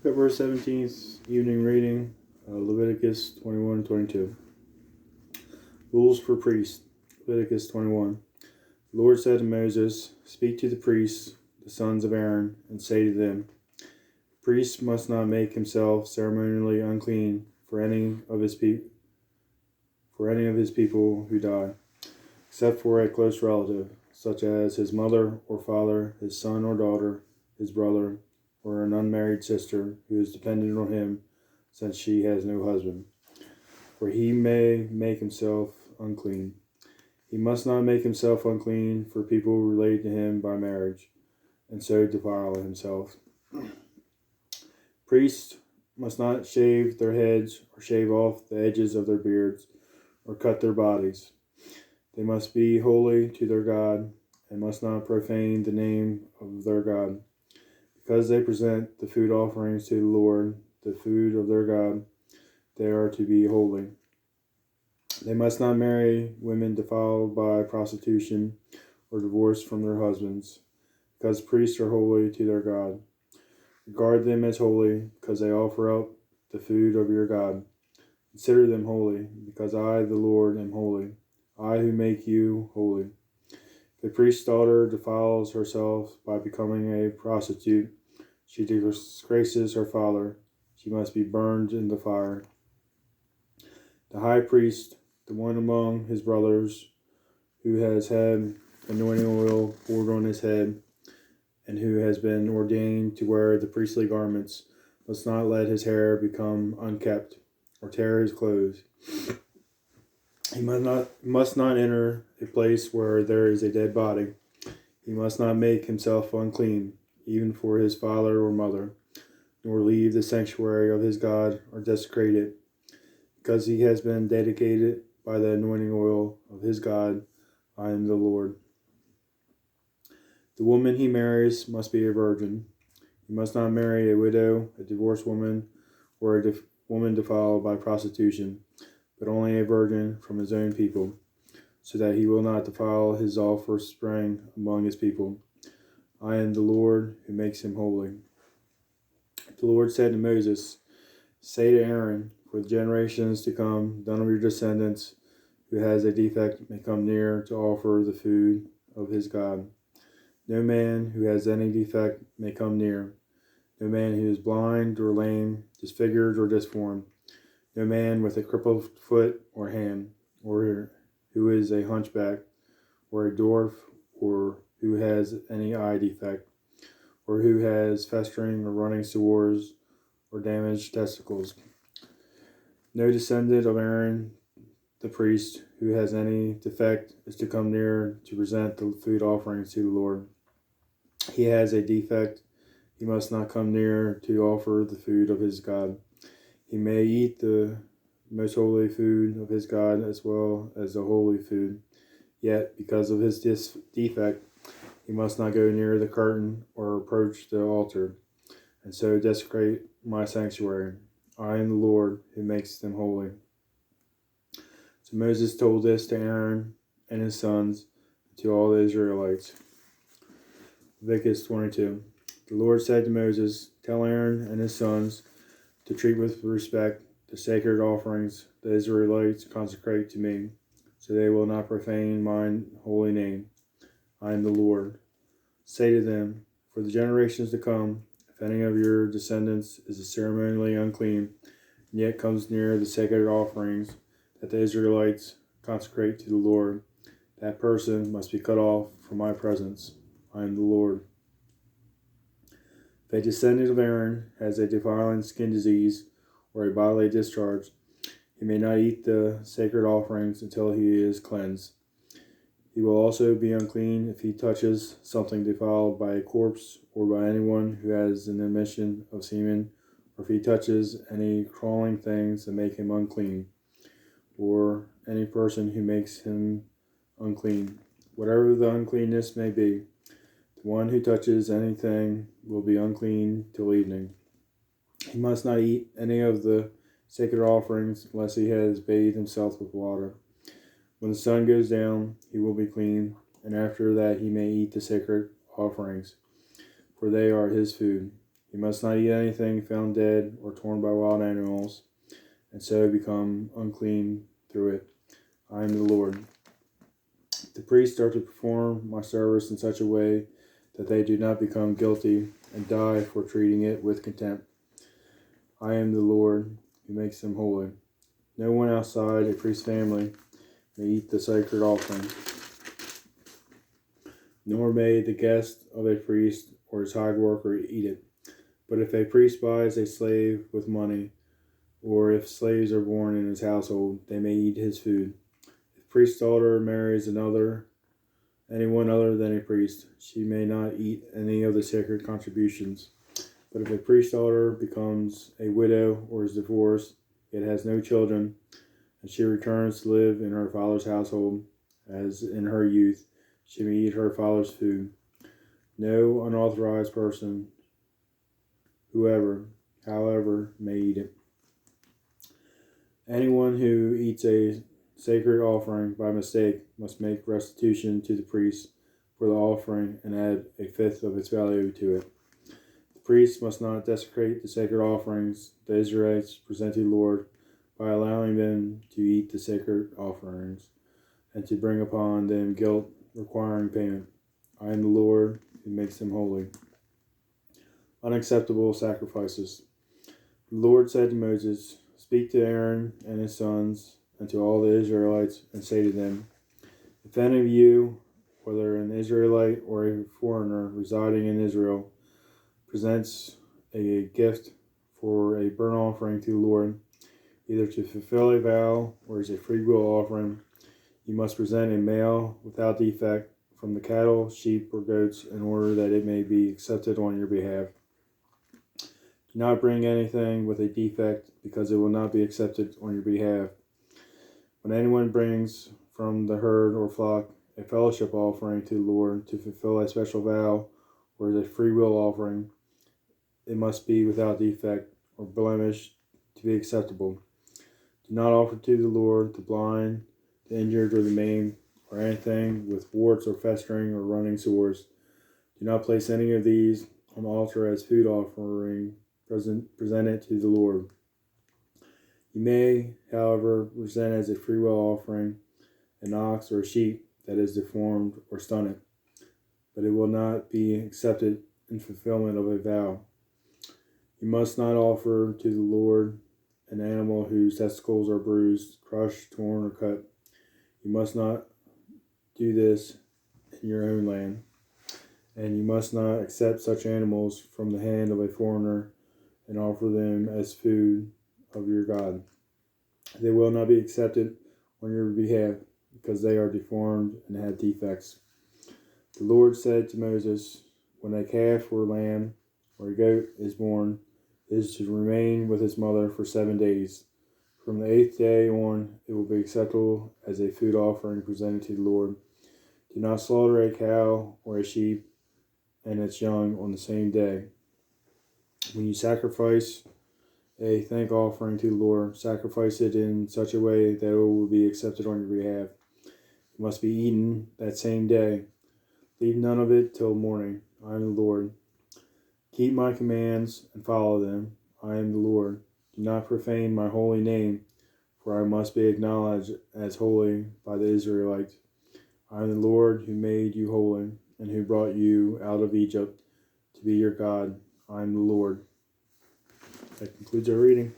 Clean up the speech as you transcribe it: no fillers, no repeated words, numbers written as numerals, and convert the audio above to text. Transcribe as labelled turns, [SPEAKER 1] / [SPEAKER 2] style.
[SPEAKER 1] February 17th, evening reading, Leviticus 21-22. Rules for priests, Leviticus 21. The Lord said to Moses, "Speak to the priests, the sons of Aaron, and say to them, the priest must not make himself ceremonially unclean for any of his people who die, except for a close relative, such as his mother or father, his son or daughter, his brother, or an unmarried sister who is dependent on him, since she has no husband, for he may make himself unclean. He must not make himself unclean for people related to him by marriage, and so defile himself. Priests must not shave their heads or shave off the edges of their beards or cut their bodies. They must be holy to their God and must not profane the name of their God. Because they present the food offerings to the Lord, the food of their God, they are to be holy. They must not marry women defiled by prostitution or divorced from their husbands, because priests are holy to their God. Regard them as holy, because they offer up the food of your God. Consider them holy, because I, the Lord, am holy, I who make you holy. If a priest's daughter defiles herself by becoming a prostitute, she disgraces her father. She must be burned in the fire. The high priest, the one among his brothers who has had anointing oil poured on his head and who has been ordained to wear the priestly garments, must not let his hair become unkempt or tear his clothes. He must not enter a place where there is a dead body. He must not make himself unclean, even for his father or mother, nor leave the sanctuary of his God or desecrate it, because he has been dedicated by the anointing oil of his God. I am the Lord. The woman he marries must be a virgin. He must not marry a widow, a divorced woman, or a woman defiled by prostitution, but only a virgin from his own people, so that he will not defile his offspring among his people. I am the Lord who makes him holy. The Lord said to Moses, "Say to Aaron, for the generations to come, none of your descendants who has a defect may come near to offer the food of his God. No man who has any defect may come near. No man who is blind or lame, disfigured or disformed. No man with a crippled foot or hand, or who is a hunchback, or a dwarf, or who has any eye defect, or who has festering or running sores, or damaged testicles. No descendant of Aaron the priest who has any defect is to come near to present the food offerings to the Lord. He has a defect, he must not come near to offer the food of his God. He may eat the most holy food of his God as well as the holy food, yet because of his defect, he must not go near the curtain or approach the altar, and so desecrate my sanctuary. I am the Lord who makes them holy." So Moses told this to Aaron and his sons, and to all the Israelites. Leviticus 22. The Lord said to Moses, "Tell Aaron and his sons to treat with respect the sacred offerings the Israelites consecrate to me, so they will not profane my holy name. I am the Lord. Say to them, for the generations to come, if any of your descendants is ceremonially unclean, and yet comes near the sacred offerings that the Israelites consecrate to the Lord, that person must be cut off from my presence. I am the Lord. If a descendant of Aaron has a defiling skin disease or a bodily discharge, he may not eat the sacred offerings until he is cleansed. He will also be unclean if he touches something defiled by a corpse or by anyone who has an emission of semen, or if he touches any crawling things that make him unclean, or any person who makes him unclean. Whatever the uncleanness may be, the one who touches anything will be unclean till evening. He must not eat any of the sacred offerings unless he has bathed himself with water. When the sun goes down, he will be clean, and after that he may eat the sacred offerings, for they are his food. You must not eat anything found dead or torn by wild animals, and so become unclean through it. I am the Lord. The priests are to perform my service in such a way that they do not become guilty and die for treating it with contempt. I am the Lord who makes them holy. No one outside a priest's family may eat the sacred offering, nor may the guest of a priest or his hired worker eat it. But if a priest buys a slave with money, or if slaves are born in his household, they may eat his food. If a priest's daughter marries anyone other than a priest, she may not eat any of the sacred contributions. But if a priest's daughter becomes a widow or is divorced, yet has no children, and she returns to live in her father's household as in her youth, she may eat her father's food. No unauthorized person, however, may eat it. Anyone who eats a sacred offering by mistake must make restitution to the priest for the offering and add a fifth of its value to it. The priest must not desecrate the sacred offerings the Israelites present to the Lord by allowing them to eat the sacred offerings and to bring upon them guilt requiring payment. I am the Lord who makes them holy. Unacceptable sacrifices. The Lord said to Moses, "Speak to Aaron and his sons and to all the Israelites and say to them, if any of you, whether an Israelite or a foreigner residing in Israel, presents a gift for a burnt offering to the Lord, either to fulfill a vow or as a free will offering, you must present a male without defect from the cattle, sheep, or goats in order that it may be accepted on your behalf. Do not bring anything with a defect, because it will not be accepted on your behalf. When anyone brings from the herd or flock a fellowship offering to the Lord to fulfill a special vow or as a free will offering, it must be without defect or blemish to be acceptable. Do not offer to the Lord the blind, the injured, or the maimed, or anything with warts or festering or running sores. Do not place any of these on the altar as food offering presented to the Lord. You may, however, present as a freewill offering an ox or a sheep that is deformed or stunted, but it will not be accepted in fulfillment of a vow. You must not offer to the Lord an animal whose testicles are bruised, crushed, torn, or cut. You must not do this in your own land, and you must not accept such animals from the hand of a foreigner and offer them as food of your God. They will not be accepted on your behalf, because they are deformed and have defects. The Lord said to Moses, when a calf or lamb or a goat is born, it is to remain with its mother for 7 days. From the 8th day on, it will be acceptable as a food offering presented to the Lord. Do not slaughter a cow or a sheep and its young on the same day. When you sacrifice a thank offering to the Lord, sacrifice it in such a way that it will be accepted on your behalf. It must be eaten that same day. Leave none of it till morning. I am the Lord. Keep my commands and follow them. I am the Lord. Do not profane my holy name, for I must be acknowledged as holy by the Israelites. I am the Lord who made you holy and who brought you out of Egypt to be your God. I am the Lord. That concludes our reading.